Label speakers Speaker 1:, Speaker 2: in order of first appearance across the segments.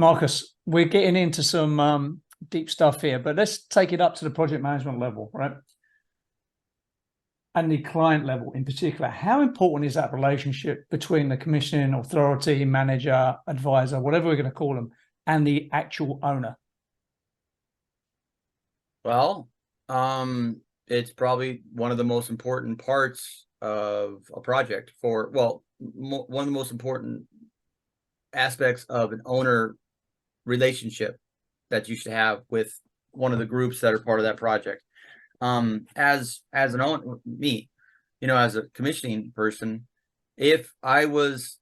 Speaker 1: Marcus, we're getting into some deep stuff here, but let's take it up to the project management level, right? And the client level in particular. How important is that relationship between the commissioning authority, manager, advisor, whatever we're going to call them, and the actual owner?
Speaker 2: Well, it's probably one of the most important parts of a project one of the most important aspects of an owner relationship that you should have with one of the groups that are part of that project. As an owner, me, as a commissioning person, if I was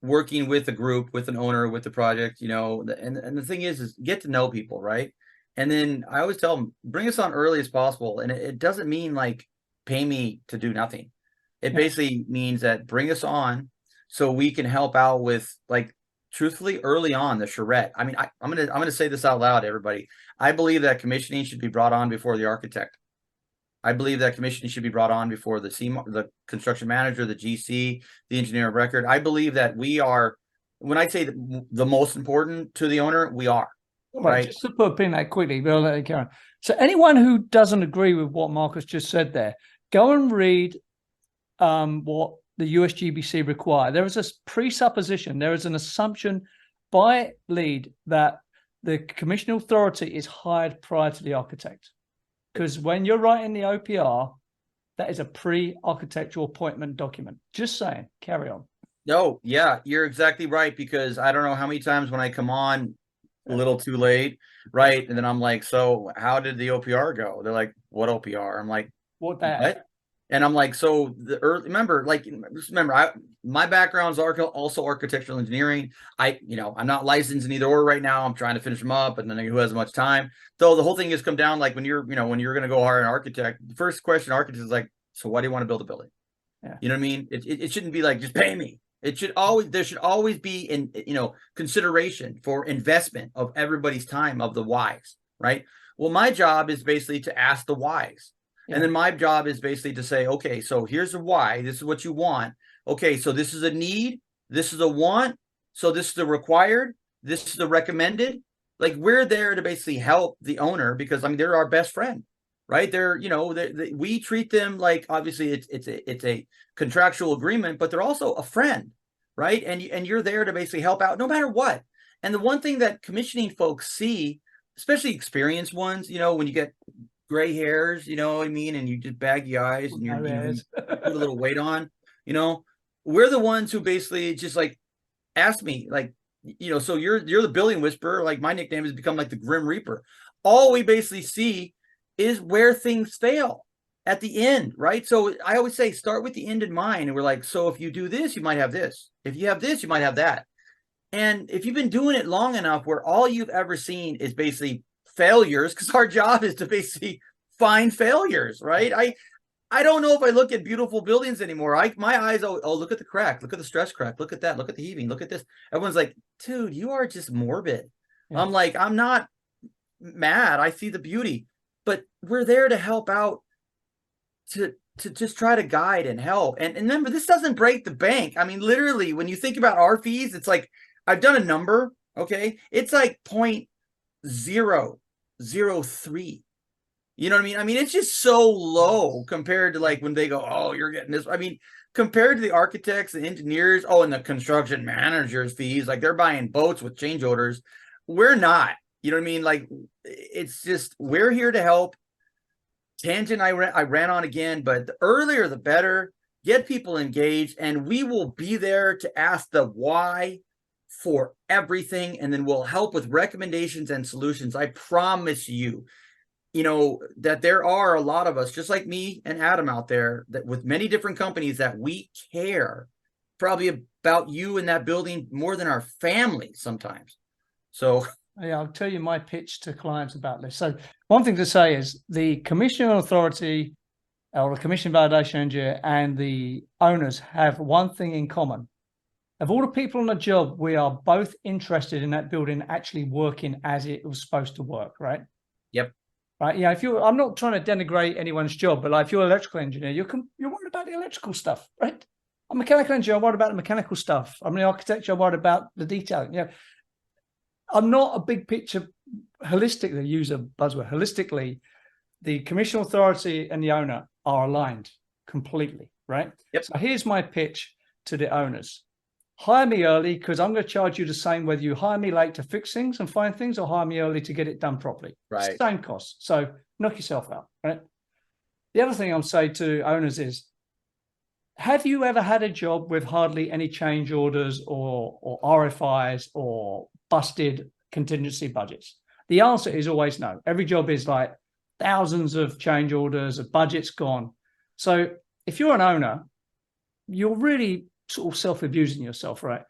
Speaker 2: working with a group, with an owner, with the project, and the thing is get to know people, right? And then I always tell them, bring us on early as possible. And it doesn't mean like pay me to do nothing. It basically means that bring us on so we can help out with, like, truthfully, early on, the charrette. I mean, I'm gonna say this out loud, everybody. I believe that commissioning should be brought on before the architect. I believe that commissioning should be brought on before the construction manager, the GC, the engineer of record. I believe that we are, when I say the most important to the owner, we are. Right.
Speaker 1: Just to put a pin that quickly, we'll let it go. So anyone who doesn't agree with what Marcus just said there, go and read what the USGBC require. There is a presupposition, there is an assumption by lead that the commissioning authority is hired prior to the architect. Because when you're writing the OPR, that is a pre-architectural appointment document. Just saying, carry on.
Speaker 2: No, yeah, you're exactly right. Because I don't know how many times when I come on a little too late, right? And then I'm like, so how did the OPR go? They're like, what OPR? I'm like, what? And I'm like, so remember, my background is also architectural engineering. I'm not licensed in either or right now. I'm trying to finish them up, and then who has much time? So the whole thing has come down, like, when you're going to go hire an architect, the first question architect is like, so why do you want to build a building?
Speaker 1: Yeah.
Speaker 2: You know what I mean? It shouldn't be like, just pay me. There should always be consideration for investment of everybody's time, of the whys, right? Well, my job is basically to ask the whys. Yeah. And then my job is basically to say, okay, so here's the why. This is what you want. Okay, so this is a need. This is a want. So this is the required. This is the recommended. Like, we're there to basically help the owner, because they're our best friend, right? We treat them like, obviously it's a contractual agreement, but they're also a friend, right? And you're there to basically help out no matter what. And the one thing that commissioning folks see, especially experienced ones, when you get gray hairs, you know what I mean, and you just baggy eyes, and you put a little weight on, we're the ones who basically just like ask me, like, so you're the building whisperer. Like, my nickname has become like the Grim Reaper. All we basically see is where things fail at the end, right? So I always say, start with the end in mind. And we're like, so if you do this, you might have this. If you have this, you might have that. And if you've been doing it long enough where all you've ever seen is basically failures, because our job is to basically find failures, right? I don't know if I look at beautiful buildings anymore. My eyes, look at the crack, look at the stress crack, look at that, look at the heaving, look at this. Everyone's like, dude, you are just morbid. Yeah. I'm like, I'm not mad. I see the beauty. But we're there to help out, to just try to guide and help. And remember, this doesn't break the bank. Literally, when you think about our fees, it's like, I've done a number, okay? It's like 0.003. You know what I mean? It's just so low compared to, like, when they go, oh, you're getting this. Compared to the architects, the engineers, and the construction managers' fees, like, they're buying boats with change orders. We're not. You know what I mean? Like, it's just, we're here to help. Tangent I ran on again, but the earlier the better. Get people engaged, and we will be there to ask the why for everything, and then we'll help with recommendations and solutions. I promise you, that there are a lot of us, just like me and Adam out there, that with many different companies, that we care probably about you in that building more than our family sometimes. So
Speaker 1: yeah, I'll tell you my pitch to clients about this. So one thing to say is the commissioning authority, or the commission validation engineer, and the owners have one thing in common. Of all the people on the job, we are both interested in that building actually working as it was supposed to work, right?
Speaker 2: Yep.
Speaker 1: Right. Yeah. I'm not trying to denigrate anyone's job, but like, if you're an electrical engineer, you're worried about the electrical stuff, right? I'm a mechanical engineer, I'm worried about the mechanical stuff. I'm an architect, I'm worried about the detailing. I'm not a big picture holistically, use a buzzword, holistically, the commission authority and the owner are aligned completely, right?
Speaker 2: Yep.
Speaker 1: So here's my pitch to the owners. Hire me early because I'm going to charge you the same whether you hire me late to fix things and find things or hire me early to get it done properly.
Speaker 2: Right.
Speaker 1: Same cost. So knock yourself out, right? The other thing I'll say to owners is, have you ever had a job with hardly any change orders or RFIs or busted contingency budgets? The answer is always no. Every job is like thousands of change orders, a budget's gone. So if you're an owner, you're really sort of self-abusing yourself, right?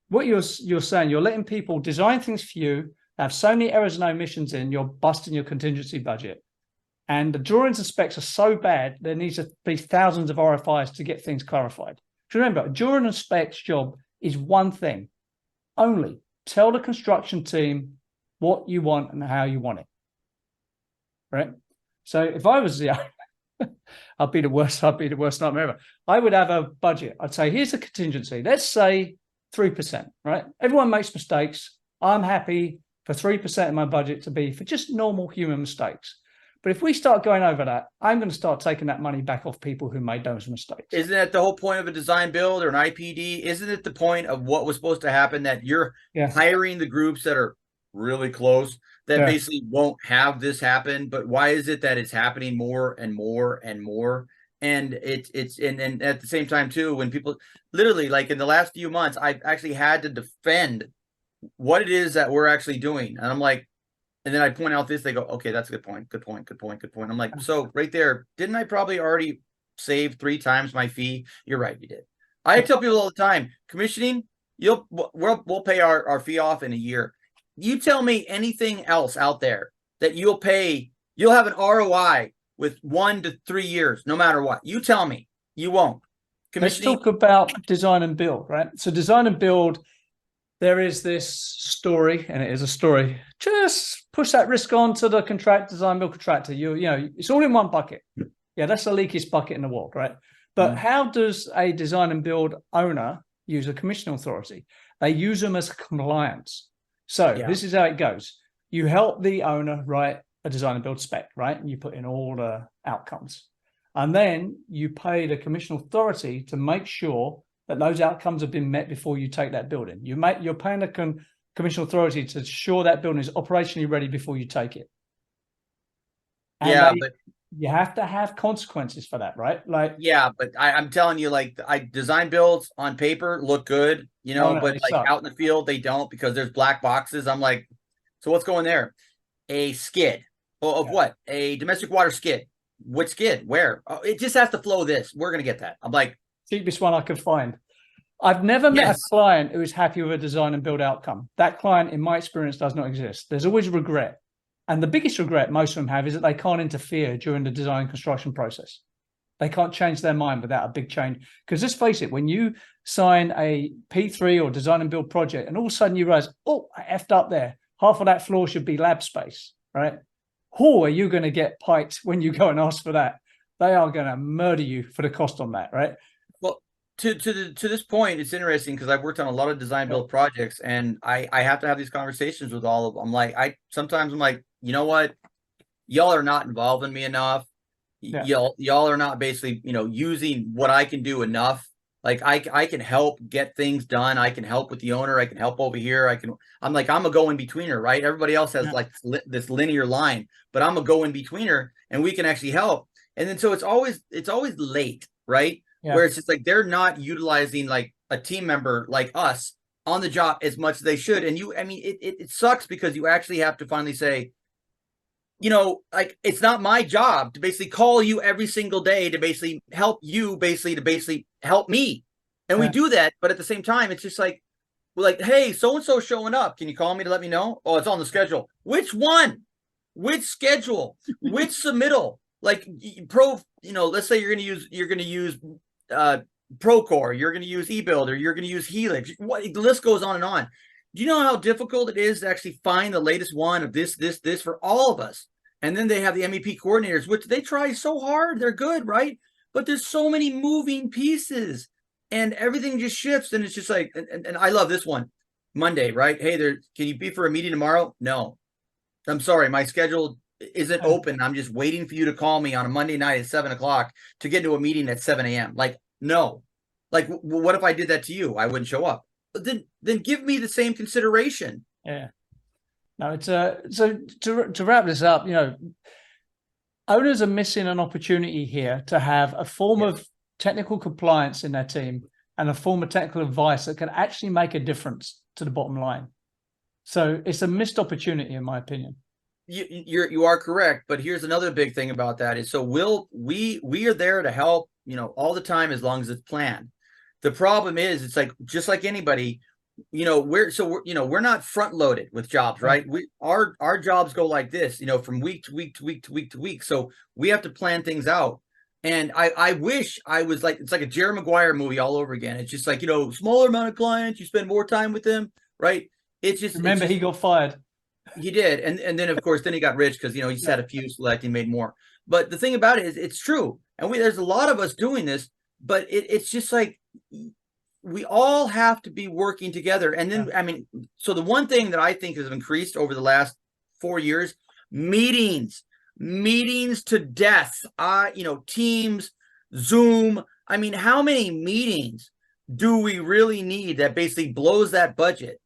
Speaker 1: What you're saying, you're letting people design things for you, have so many errors and omissions in, you're busting your contingency budget. And the drawings and specs are so bad, there needs to be thousands of RFIs to get things clarified. So remember, a drawing and specs job is one thing only. Tell the construction team what you want and how you want it, right? So if I was the I'd be the worst nightmare ever. I would have a budget. I'd say, here's the contingency. Let's say 3%, right? Everyone makes mistakes. I'm happy for 3% of my budget to be for just normal human mistakes. But if we start going over that, I'm going to start taking that money back off people who made those mistakes.
Speaker 2: Isn't that the whole point of a design build or an IPD? Isn't it the point of what was supposed to happen, that you're hiring the groups that are really close, that basically won't have this happen? But why is it that it's happening more and more and more? And and at the same time too, when people literally, like in the last few months, I've actually had to defend what it is that we're actually doing. And I'm like, and then I point out this, they go, okay, that's a good point. Good point. Good point. Good point. I'm like, so right there, didn't I probably already save 3 times my fee? You're right. You did. I tell people all the time, commissioning, we'll pay our fee off in a year. You tell me anything else out there that you'll have an ROI with 1 to 3 years, no matter what. You tell me. You won't.
Speaker 1: Let's talk about design and build, right? So design and build, there is this story, and it is a story. Just push that risk on to the design build contractor. You know, it's all in one bucket. Yeah, that's the leakiest bucket in the world, right? But how does a design and build owner use a commission authority? They use them as compliance. So this is how it goes. You help the owner write a design and build spec, right? And you put in all the outcomes. And then you pay the commission authority to make sure that those outcomes have been met before you take that building. You're paying the commission authority to ensure that building is operationally ready before you take it. And
Speaker 2: but
Speaker 1: you have to have consequences for that, right? Like,
Speaker 2: but I'm telling you, like, design builds on paper look good, you know, but like out in the field they don't, because there's black boxes. I'm like, so what's going there? A skid of what? A domestic water skid. What skid? Where? Oh, it just has to flow this. We're gonna get that. I'm like,
Speaker 1: cheapest one I could find. I've never met a client who is happy with a design and build outcome. That client, in my experience, does not exist. There's always regret. And the biggest regret most of them have is that they can't interfere during the design and construction process. They can't change their mind without a big change. Because let's face it, when you sign a P3 or design and build project, and all of a sudden you realize, oh, I effed up there. Half of that floor should be lab space, right? Who are you going to get piked when you go and ask for that? They are going to murder you for the cost on that, right?
Speaker 2: Well, to this point, it's interesting because I've worked on a lot of design build projects, and I have to have these conversations with all of them. Sometimes I'm like, you know what? Y'all are not involving me enough. Y'all are not basically, using what I can do enough. Like I can help get things done. I can help with the owner. I can help over here. I'm a go-in-betweener, right? Everybody else has like this linear line, but I'm a go-in-betweener, and we can actually help. And then so it's always late, right? Yeah. Where it's just like they're not utilizing like a team member like us on the job as much as they should. And it sucks because you actually have to finally say, like, it's not my job to basically call you every single day to basically help you, to help me. And we do that. But at the same time, it's just like, we're like, hey, so-and-so showing up. Can you call me to let me know? Oh, it's on the schedule. Which one? Which schedule? Which submittal? Like let's say you're going to use Procore, you're going to use eBuilder, you're going to use Helix. The list goes on and on. Do you know how difficult it is to actually find the latest one of this for all of us? And then they have the MEP coordinators, which they try so hard. They're good, right? But there's so many moving pieces, and everything just shifts. And it's just like, and I love this one. Monday, right? Hey, can you be for a meeting tomorrow? No, I'm sorry, my schedule isn't open. I'm just waiting for you to call me on a Monday night at 7 o'clock to get into a meeting at 7 a.m. Like, no. Like, what if I did that to you? I wouldn't show up. But then give me the same consideration.
Speaker 1: Yeah. No, it's so to wrap this up, owners are missing an opportunity here to have a form of technical compliance in their team and a form of technical advice that can actually make a difference to the bottom line. So it's a missed opportunity, in my opinion.
Speaker 2: You are correct, but here's another big thing about that is so we are there to help, all the time as long as it's planned. The problem is it's like just like anybody, we're not front loaded with jobs, right? Our jobs go like this, from week to week to week to week to week. So we have to plan things out. And I wish I was like, it's like a Jerry Maguire movie all over again. It's just like, smaller amount of clients, you spend more time with them, right? It's just
Speaker 1: remember he got fired.
Speaker 2: He did, and then of course then he got rich because he just had a few select and made more. But the thing about it is it's true, and there's a lot of us doing this, but it's just like we all have to be working together. And then so the one thing that I think has increased over the last 4 years, meetings to death. Teams, Zoom. How many meetings do we really need that basically blows that budget?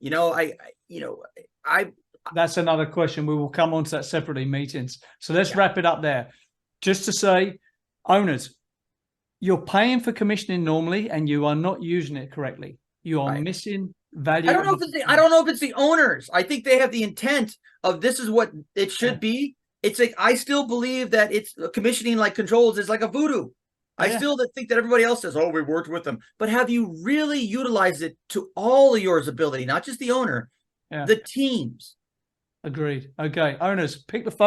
Speaker 1: That's another question. We will come on to that separately, meetings. So let's wrap it up there. Just to say, owners, you're paying for commissioning normally and you are not using it correctly. You are missing value.
Speaker 2: I don't know if it's the owners. I think they have the intent of this is what it should be. It's like I still believe that it's commissioning like controls is like a voodoo. I still think that everybody else says, oh, we worked with them. But have you really utilized it to all of yours ability, not just the owner, the teams?
Speaker 1: Agreed. Okay, owners, pick the phone.